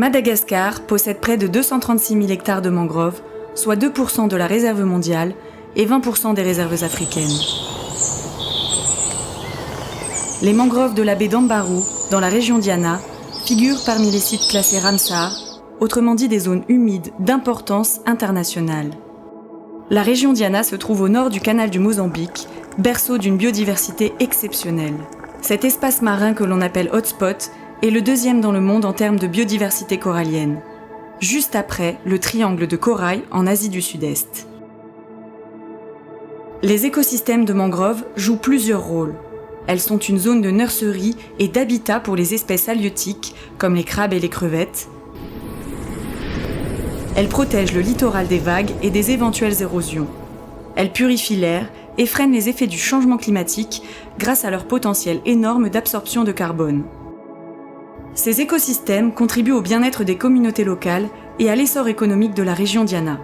Madagascar possède près de 236 000 hectares de mangroves, soit 2% de la réserve mondiale et 20% des réserves africaines. Les mangroves de la baie d'Ambaru, dans la région Diana, figurent parmi les sites classés Ramsar, autrement dit des zones humides d'importance internationale. La région Diana se trouve au nord du canal du Mozambique, berceau d'une biodiversité exceptionnelle. Cet espace marin que l'on appelle hotspot est le deuxième dans le monde en termes de biodiversité corallienne, juste après le triangle de corail en Asie du Sud-Est. Les écosystèmes de mangroves jouent plusieurs rôles. Elles sont une zone de nurserie et d'habitat pour les espèces halieutiques comme les crabes et les crevettes. Elles protègent le littoral des vagues et des éventuelles érosions. Elles purifient l'air et freinent les effets du changement climatique grâce à leur potentiel énorme d'absorption de carbone. Ces écosystèmes contribuent au bien-être des communautés locales et à l'essor économique de la région Diana.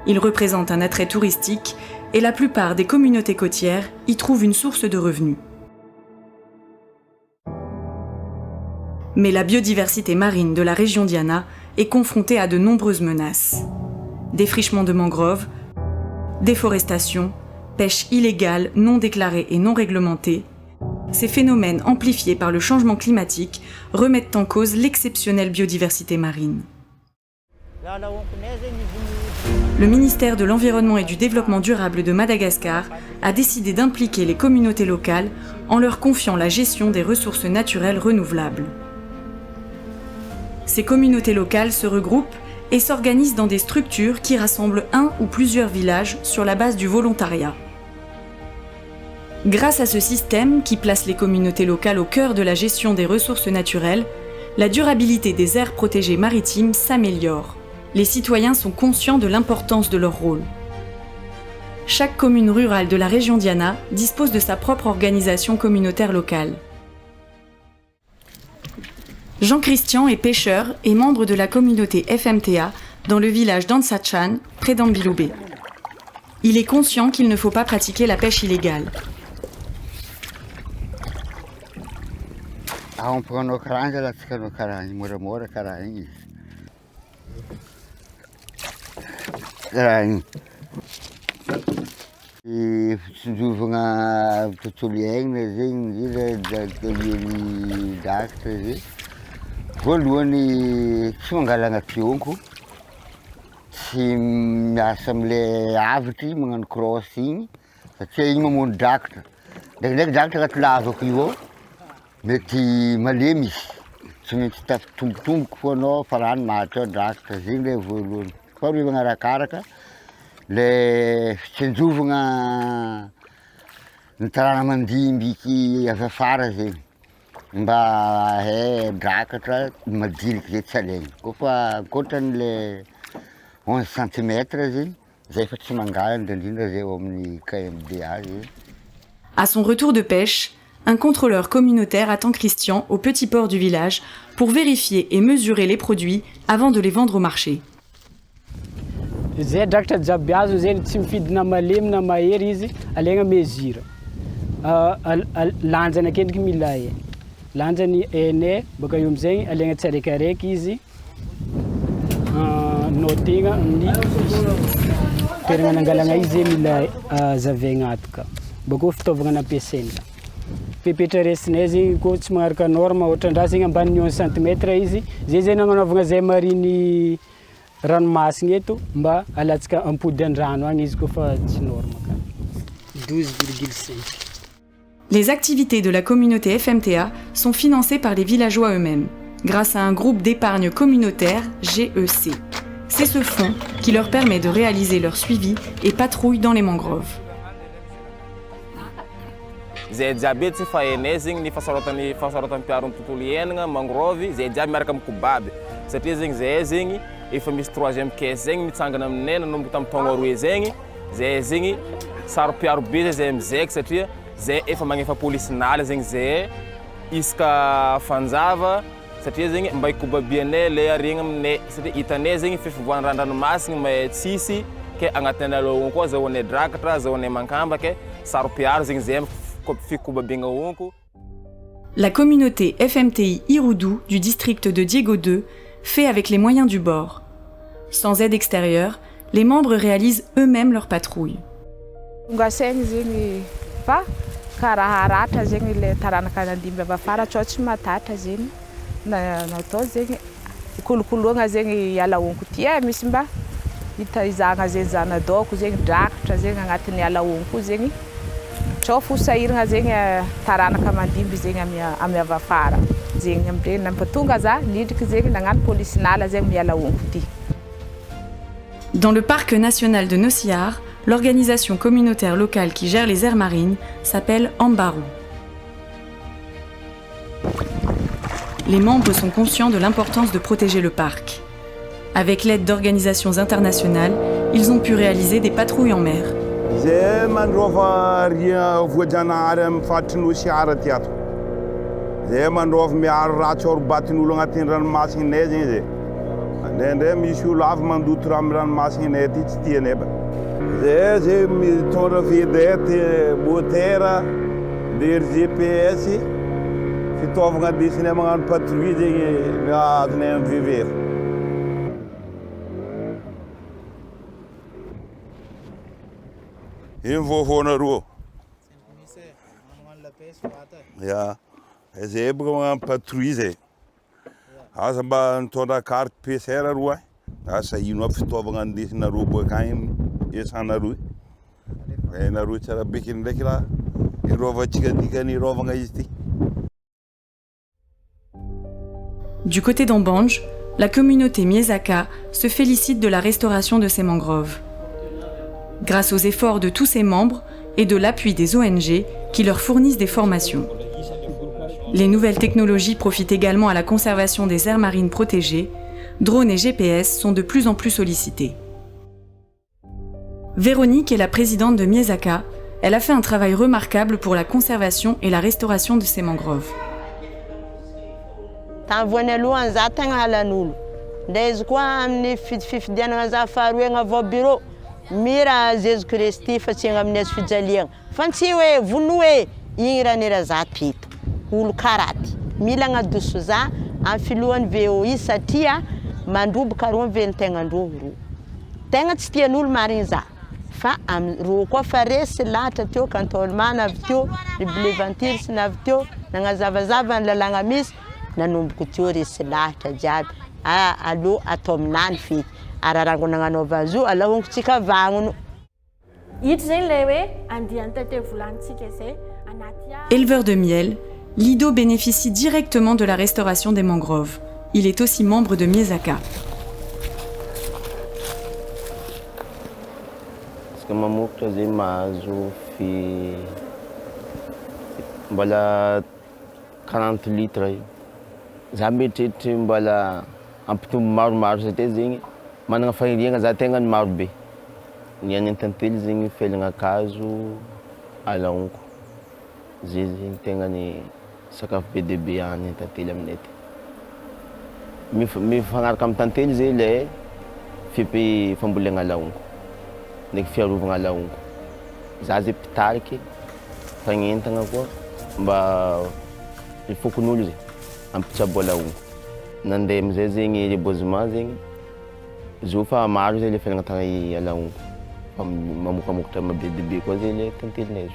Ils représentent un attrait touristique et la plupart des communautés côtières y trouvent une source de revenus. Mais la biodiversité marine de la région Diana est confrontée à de nombreuses menaces. Défrichement de mangroves, déforestation, pêche illégale, non déclarée et non réglementée. Ces phénomènes amplifiés par le changement climatique remettent en cause l'exceptionnelle biodiversité marine. Le ministère de l'Environnement et du Développement durable de Madagascar a décidé d'impliquer les communautés locales en leur confiant la gestion des ressources naturelles renouvelables. Ces communautés locales se regroupent et s'organisent dans des structures qui rassemblent un ou plusieurs villages sur la base du volontariat. Grâce à ce système qui place les communautés locales au cœur de la gestion des ressources naturelles, la durabilité des aires protégées maritimes s'améliore. Les citoyens sont conscients de l'importance de leur rôle. Chaque commune rurale de la région Diana dispose de sa propre organisation communautaire locale. Jean-Christian est pêcheur et membre de la communauté FMTA dans le village d'Ansachan, près d'Ambiloubé. Il est conscient qu'il ne faut pas pratiquer la pêche illégale. Voalohany tsy mangalana fionko, tsy miasa am'le avitry magnano cross igny satria igny mamono drakatra. Ndraikindraiky drakatra agnaty lavako io ao mety malemy izy, tsy maintsy tafitombotomboky fo anao fa rano mahatry ao drakatra, zegny le voalohany. Fa re magnarakaraka le fitsinjovagna ny tarana mandimbiky avy afara zegny. Mba drakatra madiniky zay tsy alaigny. Kofa ankoatran'le 11 cm zegny, zay fa tsy mangala indrindra zay eo amin'ny KMDA zegny. À son retour de pêche, un contrôleur communautaire attend Christian au petit port du village pour vérifier et mesurer les produits avant de les vendre au marché. Zay drakatra jiaby azo zegny tsy mifidy na malemy na mahery izy, alaigna mesure. Lanjany akendriky mila e. Lanjany ene, baka eo amizay alaigna tsiraikaraiky izy, notegna amin'ny toerana nangalagna izy mila zavaigna ato ka. Bako fitaovagna nampiasaina. Pepetra resinay zegny koa tsy magnaraka norme, ohatrandraha zegny ambanin'ny 11 cm izy, zay nagnanaovagna zay mariny ranomasigny eto mba alatsaka ampody an-drano agny izy koa tsy norme ka. 12,5. Les activités de la communauté FMTA sont financées par les villageois eux-mêmes, grâce à un groupe d'épargne communautaire, GEC. C'est ce fonds qui leur permet de réaliser leur suivi et patrouille dans les mangroves. Zay jiaby tsy fahainay zegny ny fahasarotam-piaron'ny tontolo iainagna mangrove zay jiaby miaraka amin'ny kobaby satria zegny zay zegny efa misy 3e caisse zegny mitsangana aminay nanomboka tamin'ny taogna roe zegny zay zegny saro-piaro be zay amizaiky satria zay efa magnefa polisinala zegny zay isaka fanjava satria zegny mba ikobabianay le aregna aminay satria hitanay zegny fifivoahan-ranomasigny ma tsisy ke agnatin'ny aloha koa zahoanay drakatra zahoanay mankamba ke saro-piaro zegny zay La communauté FMTI Irudu du district de Diego II fait avec les moyens du bord. Sans aide extérieure, les membres réalisent eux-mêmes leur patrouille. Dans le parc national de Nociar, l'organisation communautaire locale qui gère les aires marines s'appelle Ambaru. Les membres sont conscients de l'importance de protéger le parc. Avec l'aide d'organisations internationales, ils ont pu réaliser des patrouilles en mer. Du côté d'Ambanj, la communauté Miezaka se félicite de la restauration de ces mangroves. Grâce aux efforts de tous ses membres et de l'appui des ONG qui leur fournissent des formations. Les nouvelles technologies profitent également à la conservation des aires marines protégées. Drones et GPS sont de plus en plus sollicités. Véronique est la présidente de Miezaka. Elle a fait un travail remarquable pour la conservation et la restauration de ces mangroves. Mira Jésus Christi facinga amnes fijaliang fansiwe vunue ingra nera zapito ul karati milanga dusuza anfiluan VOI satia mandub karon ven tenganduru tenga tienul marinza fa am ro ko fares lata tio kantol mana vtio liblevantir snavtio nanga zavazava la langamis na numbkutio lata jab a alo atom nan fit. Éleveur de miel, Lido bénéficie directement de la restauration des mangroves. Il est aussi membre de Miezaka. Voilà 40 litres. J'habite un peu marge de manana fahirinha za tegna maro be ny any tantely zegny felagna kazo alaonko zay zegny tegna ny sakafo be dia be any tantely aminay ty mifagnaraka amin'ny tantely zay le fambolena alaonko ndraiky fiarovagna alaonko za zay pitariky fagnentagna koa mba ifokon'olo zay ampitsabo alaonko nandeha amizay zegny reboisement zegny Zofa maro zay le fiainagnatagna alaonko mamokamokotra mabe koa zay le tantelinay.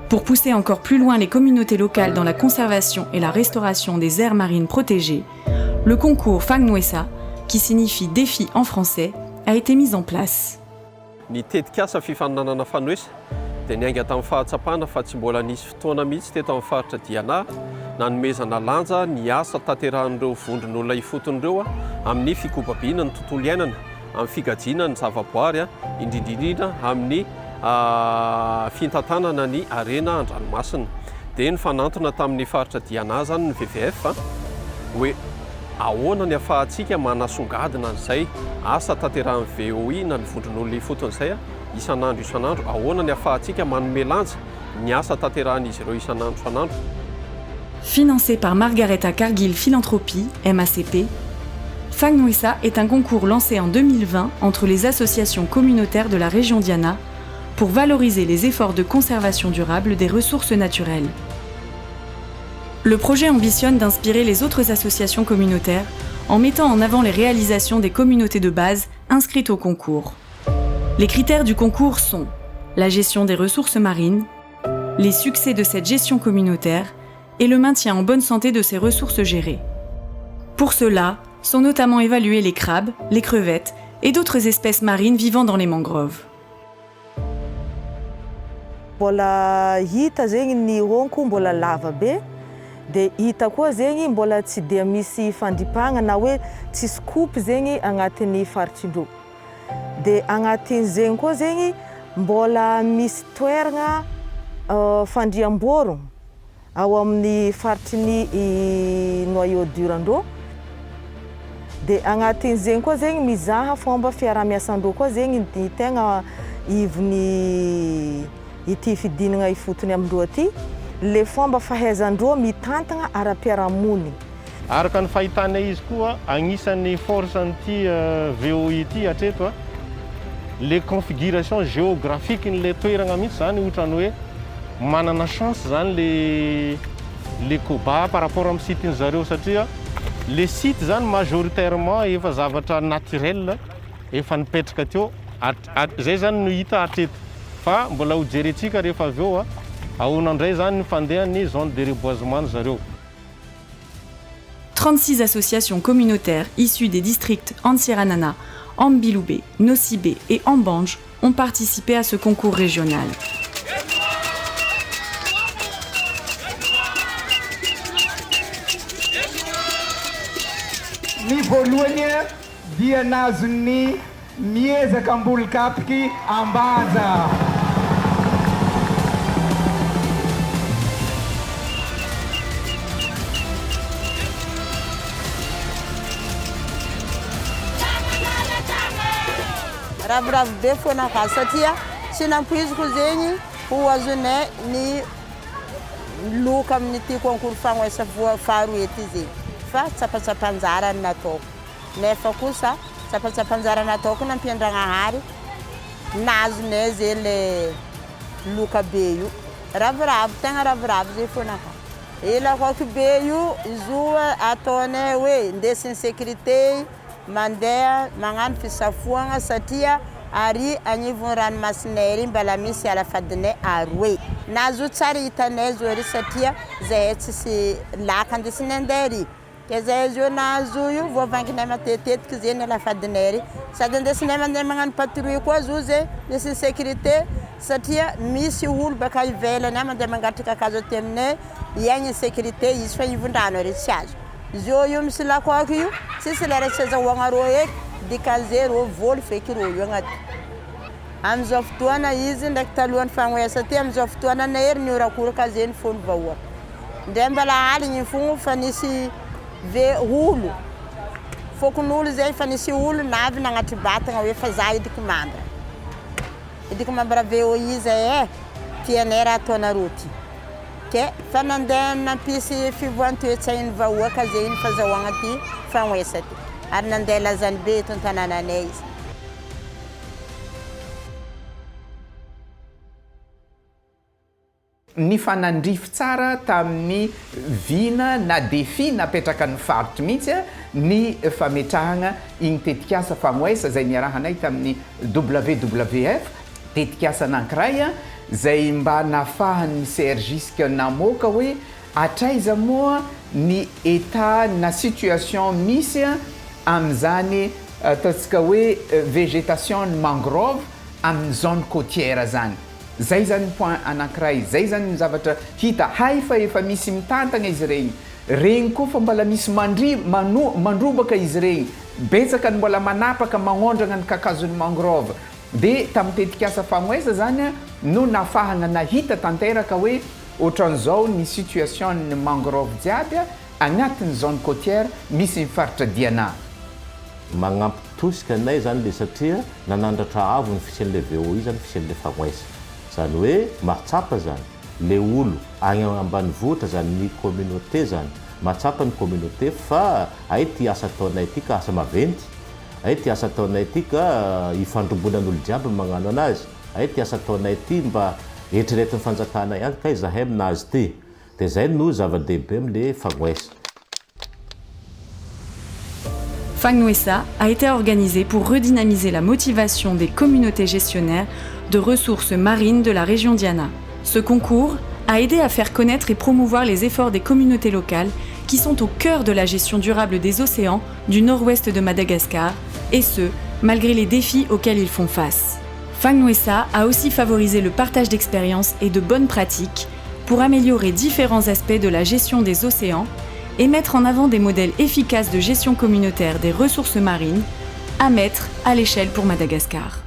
Pour pousser encore plus loin les communautés locales dans la conservation et la restauration des aires marines protégées, le concours Fagnwesa, qui signifie défi en français, a été mis en place. Dia niainga tamin'ny fahatsapana fa tsy mbola nisy fotoana mihitsy teto amin'ny faritra Diana nanomezana lanja ny asa tanterahan'ireo vondron'olona ifoton'ireo amin'ny fikopabiana ny tontolo iainana amin'ny figajiana ny zavaboary indrindrindrindra amin'ny fintantanana ny arena an-dranomasina. Dia nifanantona tamin'ny faritra Diana zany ny WWF hoe ahoana ny ahafahantsika manasongadina an'izay asa tanterahan'ny VOI na ny vondron'olona ifoton'izay isan'andro ahoana ny ahafahantsika manome lanja ny asa tanterahan'izy ireo isan'andro. Financé par Margareta Cargill Philanthropie, MACP, Fagnwesa est un concours lancé en 2020 entre les associations communautaires de la région Diana pour valoriser les efforts de conservation durable des ressources naturelles. Le projet ambitionne d'inspirer les autres associations communautaires en mettant en avant les réalisations des communautés de base inscrites au concours. Les critères du concours sont la gestion des ressources marines, les succès de cette gestion communautaire et le maintien en bonne santé de ces ressources gérées. Pour cela, sont notamment évalués les crabes, les crevettes et d'autres espèces marines vivant dans les mangroves. Mbola hita zegny ny onko mbola lava be dia hita koa zegny mbola tsy dia misy fandipagna na hoe tsy scoop zegny agnatin'ny faritrin-drô. Dia agnatin' zegny koa zegny mbola misy toeragna fandriam-bôrogno ao amin'ny faritrin'ny noyau dur-ndrô. Dia agnatin' zegny koa zegny mizaha fomba fiarah-miasan-drô koa zegny ny tegna ivony ity fidinagna ifotony amindrô aty, le fomba fahaizan-drô mitantagna ara-piarahamonigny. Araka ny fahitanay izy koa, agnisan'ny force an'ity VOI ity hatreto le configuration géographique n'le toeragna mihitsy zany ohatrany hoe manana chance zany le Koba par rapport amin'ny site zareo satria le site zany majoritairement efa zavatra naturel efa nipetraka teo zay zany no hita hatreto fa mbola ho jerentsika rehefa avy eo ahonandray zany ny fandehan'ny zone de reboisement zareo. 36 associations communautaires issues des districts Antsiranana, Ambiloubé, Nosibé et Ambanj ont participé à ce concours régional. Ny voalohany dia nazon'ny miezaka ambolo kapiky Ambanja. Ravoravo be foana ka satria tsy nampoiziko zegny ho azonay ny loka amin'ity concours fagnoesa faharoa ety zegny fa tsapatsapanjara ny nataoko nefa kosa tsapatsapanjara nataoko nampiandragnahary nazonay zay le loka be io ravoravo tegna ravoravo zay foana ka ela koky be io izy io ataonay hoe ndesin'ny sécurité mandeha magnano fisafoagna satria ary agnivon'ny ranomasinay ry mbala misy alafadinay aroe nazo tsara hitanay zao ry satria zahay tsisy laka andesinay andeha ry ke zahay zio nazo io voavankinay matetetiky zay ny alafadinay ry sady andesinay mandeha magnano patrouille koa zo zay misy sécurité satria misy olo baka ivelany mandeha mangatrika kakazo aty aminay iagny sécurité izy fa ivon-drano ary tsy azo izy io misy lakoaky io tsisy lera tsy azahoagna rô eky dikaze rô voly feky rô io agnaty amizao fotoana izy ndraiky talohan'ny fagnoesa ty amizao fotoana na hery niorakoraka zay ny fony vahoaka ndray mbala aligny fogno fa nisy olo fokon'olo zay fa nisy olo navy nagnatry batagna hoe fa za idiko mambra VOI zay tianay raha ataonarô ty ke fa nandeha nampisy fivoantoetsainy vahoaka zay ny fazahoagna ty fagnoesa ty ary nandeha lazany be eto an-tanànanay izy. Ny fanandrify tsara tamin'ny vina na défi napetraka ny faritry mihitsy ny fametrahagna igny tetikasa fagnoesa zay niarahanay tamin'ny WWF tetikasa anankiray zay mba nafahan'ny CRJISK namoaka hoe atraiza moa ny état na situation misy am'zany ataontsika hoe végétation ny mangrove amin'ny zone côtière zany. Zay zany point anankiray, zay zany ny zavatra hita hay fa efa misy mitantagna izy regny koa fa mbola misy mandrobaka izy regny betsaka ny mbola manapaka magnondrana ny kakazon'ny mangrove de tamin'ny tetikasa fagnoesa zany no nafahagna nahita tanteraka hoe ohatran'izao ny situation ny mangrove jiaby agnatin'ny zone côtière misy ny faritra Diana. Magnampy tosika anay zany le satria nanandratra avo ny fisian'le VOI zany fisian'le fagnoesa zany hoe mahatsapa zany le olo agny ambanivohitra zany ny communauté zany mahatsapa ny communauté fa ay ty asa ataonay ty ka asa maventy ay ty asa ataonay ty ka ifandrombonan'olo jiaby magnano anazy ay ty asa ataonay ty mba eritreretin'ny fanjakana ihany ka izahay aminazy ty dia zay no zava-dehibe am'le fagnoesa. Fagnoesa a été organisé pour redynamiser la motivation des communautés gestionnaires de ressources marines de la région Diana. Ce concours a aidé à faire connaître et promouvoir les efforts des communautés locales qui sont au cœur de la gestion durable des océans du nord-ouest de Madagascar, et ce, malgré les défis auxquels ils font face. Fagnoesa a aussi favorisé le partage d'expériences et de bonnes pratiques pour améliorer différents aspects de la gestion des océans et mettre en avant des modèles efficaces de gestion communautaire des ressources marines à mettre à l'échelle pour Madagascar.